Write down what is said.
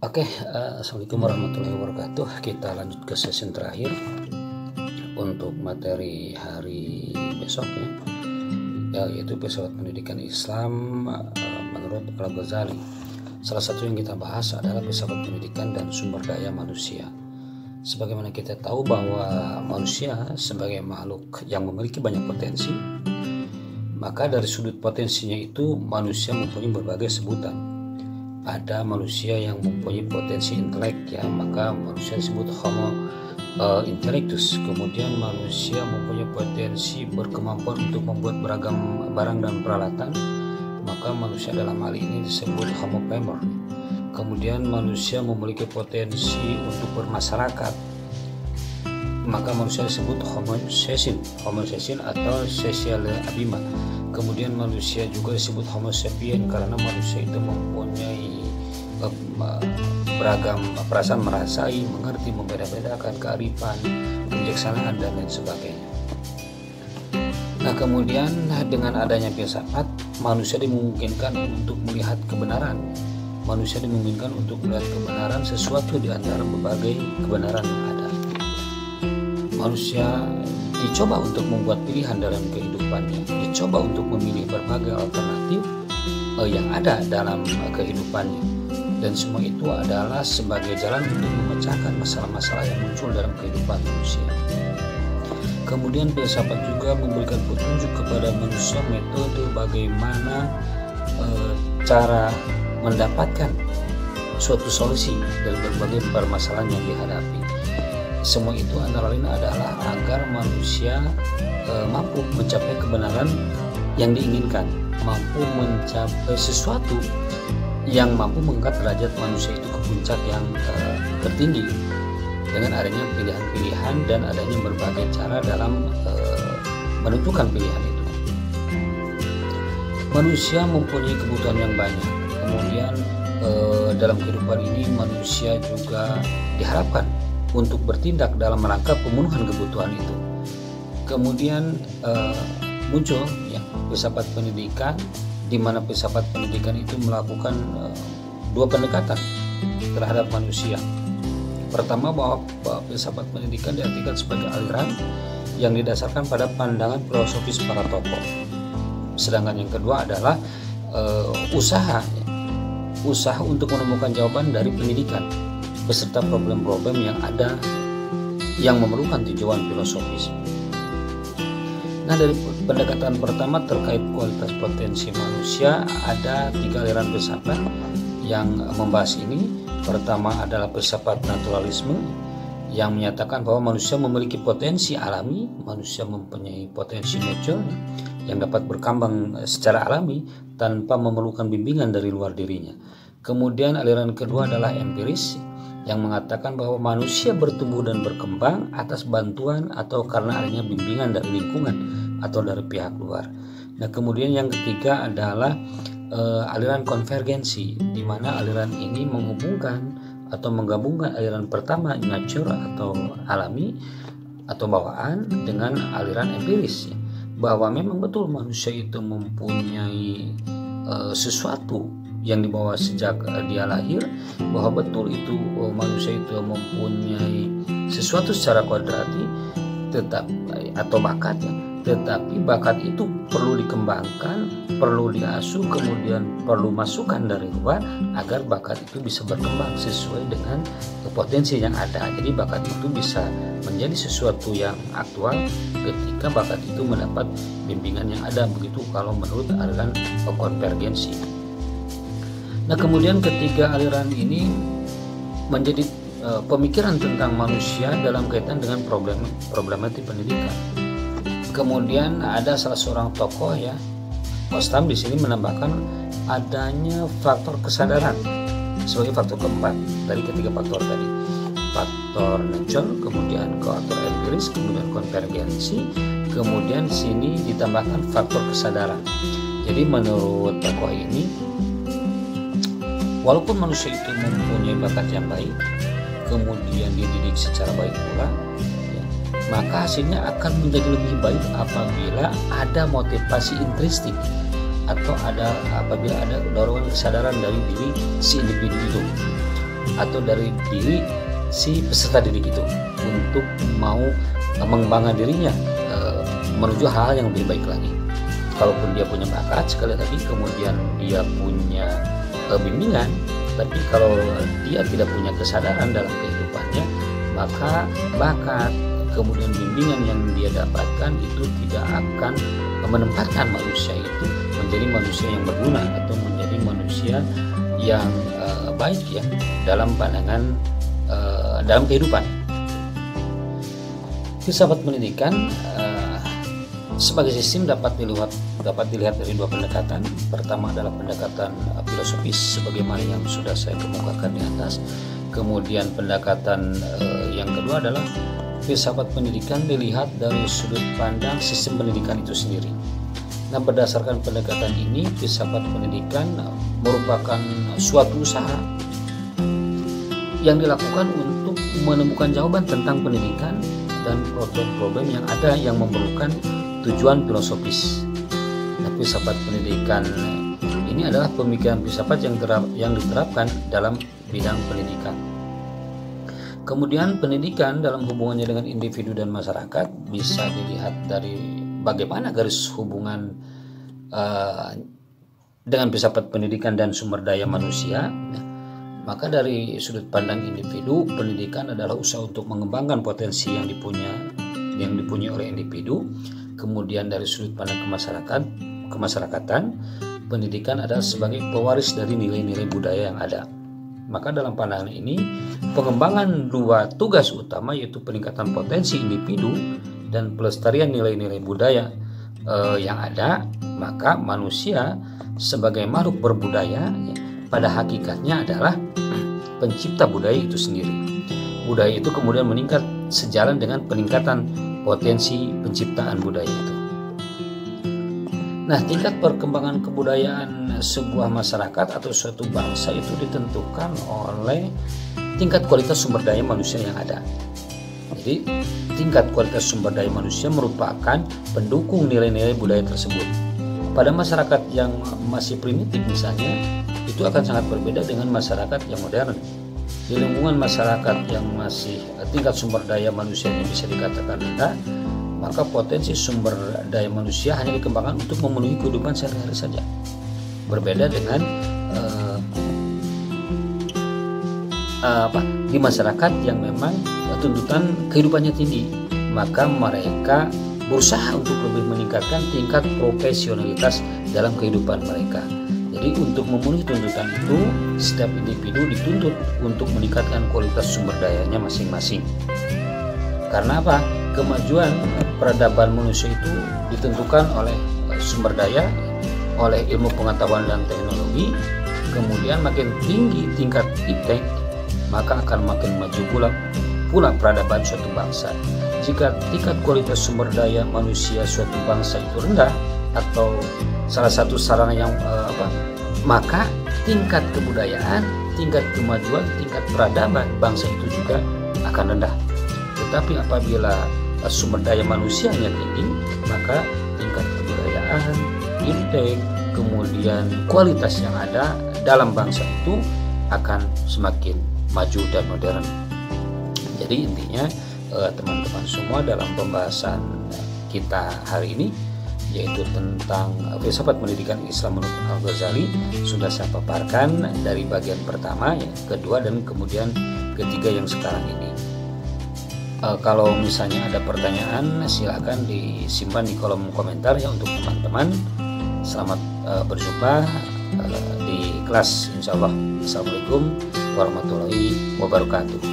Assalamualaikum warahmatullahi wabarakatuh. Kita lanjut ke sesi terakhir untuk materi hari besok yaitu filsafat pendidikan Islam menurut Al-Ghazali. Salah satu yang kita bahas adalah filsafat pendidikan dan sumber daya manusia. Sebagaimana kita tahu bahwa manusia sebagai makhluk yang memiliki banyak potensi, maka dari sudut potensinya itu manusia mempunyai berbagai sebutan. Ada manusia yang mempunyai potensi intelek, maka manusia disebut Homo intellectus. Kemudian manusia mempunyai potensi berkemampuan untuk membuat beragam barang dan peralatan, maka manusia dalam hal ini disebut Homo faber. Kemudian manusia memiliki potensi untuk bermasyarakat, maka manusia disebut Homo sapien atau Sociale Anima. Kemudian manusia juga disebut Homo sapien karena manusia itu mempunyai beragam perasaan, merasai, mengerti, membeda-bedakan, kearifan, kebijaksanaan, dan lain sebagainya. Nah, kemudian dengan adanya filsafat, manusia dimungkinkan untuk melihat kebenaran. Manusia dimungkinkan untuk melihat kebenaran sesuatu di antara berbagai kebenaran yang ada. Manusia dicoba untuk membuat pilihan dalam kehidupannya, dicoba untuk memilih berbagai alternatif yang ada dalam kehidupannya, dan semua itu adalah sebagai jalan untuk memecahkan masalah-masalah yang muncul dalam kehidupan manusia. Kemudian filsafat juga memberikan petunjuk kepada manusia metode bagaimana cara mendapatkan suatu solusi dari berbagai permasalahan yang dihadapi. Semua itu antara lain adalah agar manusia mampu mencapai kebenaran yang diinginkan, mampu mencapai sesuatu yang mampu mengangkat derajat manusia itu ke puncak yang tertinggi dengan adanya pilihan-pilihan dan adanya berbagai cara dalam menentukan pilihan itu. Manusia mempunyai kebutuhan yang banyak. Kemudian dalam kehidupan ini manusia juga diharapkan untuk bertindak dalam rangka pemenuhan kebutuhan itu. Kemudian muncul filsafat pendidikan, di mana filsafat pendidikan itu melakukan dua pendekatan terhadap manusia. Pertama, bahwa filsafat pendidikan diartikan sebagai aliran yang didasarkan pada pandangan filosofis para tokoh. Sedangkan yang kedua adalah usaha untuk menemukan jawaban dari pendidikan beserta problem-problem yang ada yang memerlukan tinjauan filosofis. Nah, dari pendekatan pertama terkait kualitas potensi manusia, ada 3 aliran filsafat yang membahas ini. Pertama adalah filsafat naturalisme yang menyatakan bahwa manusia memiliki potensi alami, manusia mempunyai potensi nature yang dapat berkembang secara alami tanpa memerlukan bimbingan dari luar dirinya. Kemudian aliran kedua adalah empiris yang mengatakan bahwa manusia bertumbuh dan berkembang atas bantuan atau karena adanya bimbingan dari lingkungan atau dari pihak luar. Nah, kemudian yang ketiga adalah aliran konvergensi, di mana aliran ini menghubungkan atau menggabungkan aliran pertama nature atau alami atau bawaan dengan aliran empiris, bahwa memang betul manusia itu mempunyai sesuatu yang dibawa sejak dia lahir, bahwa betul itu manusia itu mempunyai sesuatu secara kodrati atau bakatnya, tetapi bakat itu perlu dikembangkan, perlu diasuh, kemudian perlu masukan dari luar agar bakat itu bisa berkembang sesuai dengan potensi yang ada. Jadi bakat itu bisa menjadi sesuatu yang aktual ketika bakat itu mendapat bimbingan yang ada, begitu kalau menurut aliran konvergensi. Nah, kemudian ketiga aliran ini menjadi pemikiran tentang manusia dalam kaitan dengan problematik pendidikan. Kemudian ada salah seorang tokoh Ostam di sini menambahkan adanya faktor kesadaran sebagai faktor keempat dari ketiga faktor tadi. Faktor nature, kemudian faktor empiris, kemudian konvergensi, kemudian sini ditambahkan faktor kesadaran. Jadi menurut tokoh ini, walaupun manusia itu mempunyai bakat yang baik, kemudian dididik secara baik pula, maka hasilnya akan menjadi lebih baik apabila ada motivasi intrinsik atau apabila ada dorongan kesadaran dari diri si individu itu. atau dari diri si peserta didik itu untuk mau mengembangkan dirinya menuju hal yang lebih baik lagi. Kalaupun dia punya bakat, sekali lagi, kemudian dia punya bimbingan, tapi kalau dia tidak punya kesadaran dalam kehidupannya, maka bakat kemudian bimbingan yang dia dapatkan itu tidak akan menempatkan manusia itu menjadi manusia yang berguna atau menjadi manusia yang baik ya dalam pandangan dalam kehidupan. Filsafat pendidikan sebagai sistem dapat dilihat dari dua pendekatan. Pertama adalah pendekatan filosofis sebagaimana yang sudah saya kemukakan di atas. Kemudian pendekatan yang kedua adalah filsafat pendidikan dilihat dari sudut pandang sistem pendidikan itu sendiri. Nah, berdasarkan pendekatan ini, filsafat pendidikan merupakan suatu usaha yang dilakukan untuk menemukan jawaban tentang pendidikan dan problem-problem yang ada yang memerlukan tujuan filosofis. Nah, filsafat pendidikan ini adalah pemikiran filsafat yang diterapkan dalam bidang pendidikan. Kemudian pendidikan dalam hubungannya dengan individu dan masyarakat bisa dilihat dari bagaimana garis hubungan dengan filsafat pendidikan dan sumber daya manusia. Maka dari sudut pandang individu, pendidikan adalah usaha untuk mengembangkan potensi yang dipunyai oleh individu. Kemudian dari sudut pandang kemasyarakatan, pendidikan adalah sebagai pewaris dari nilai-nilai budaya yang ada. Maka dalam pandangan ini, pengembangan dua tugas utama yaitu peningkatan potensi individu dan pelestarian nilai-nilai budaya yang ada. Maka manusia sebagai makhluk berbudaya pada hakikatnya adalah pencipta budaya itu sendiri. Budaya itu kemudian meningkat sejalan dengan peningkatan potensi penciptaan budaya itu. Nah, tingkat perkembangan kebudayaan sebuah masyarakat atau suatu bangsa itu ditentukan oleh tingkat kualitas sumber daya manusia yang ada. Jadi, tingkat kualitas sumber daya manusia merupakan pendukung nilai-nilai budaya tersebut. Pada masyarakat yang masih primitif misalnya, itu akan sangat berbeda dengan masyarakat yang modern. Di lingkungan masyarakat yang masih tingkat sumber daya manusianya bisa dikatakan rendah, maka potensi sumber daya manusia hanya dikembangkan untuk memenuhi kehidupan sehari-hari saja. Berbeda dengan di masyarakat yang memang tuntutan kehidupannya tinggi, maka mereka berusaha untuk lebih meningkatkan tingkat profesionalitas dalam kehidupan mereka. Jadi untuk memenuhi tuntutan itu, setiap individu dituntut untuk meningkatkan kualitas sumber dayanya masing-masing. Karena apa? Kemajuan peradaban manusia itu ditentukan oleh sumber daya, oleh ilmu pengetahuan dan teknologi. Kemudian makin tinggi tingkat iptek, maka akan makin maju pula peradaban suatu bangsa. Jika tingkat kualitas sumber daya manusia suatu bangsa itu rendah atau salah satu sarana yang maka tingkat kebudayaan, tingkat kemajuan, tingkat peradaban bangsa itu juga akan rendah. Tetapi apabila sumber daya manusianya tinggi, maka tingkat kebudayaan, iptek, kemudian kualitas yang ada dalam bangsa itu akan semakin maju dan modern. Jadi intinya teman-teman semua, dalam pembahasan kita hari ini yaitu tentang filsafat pendidikan Islam menurut Al-Ghazali sudah saya paparkan dari bagian pertama, yang kedua, dan kemudian ketiga yang sekarang ini. Kalau misalnya ada pertanyaan, silakan disimpan di kolom komentar ya untuk teman-teman. Selamat berjumpa di kelas, insya Allah. Assalamualaikum warahmatullahi wabarakatuh.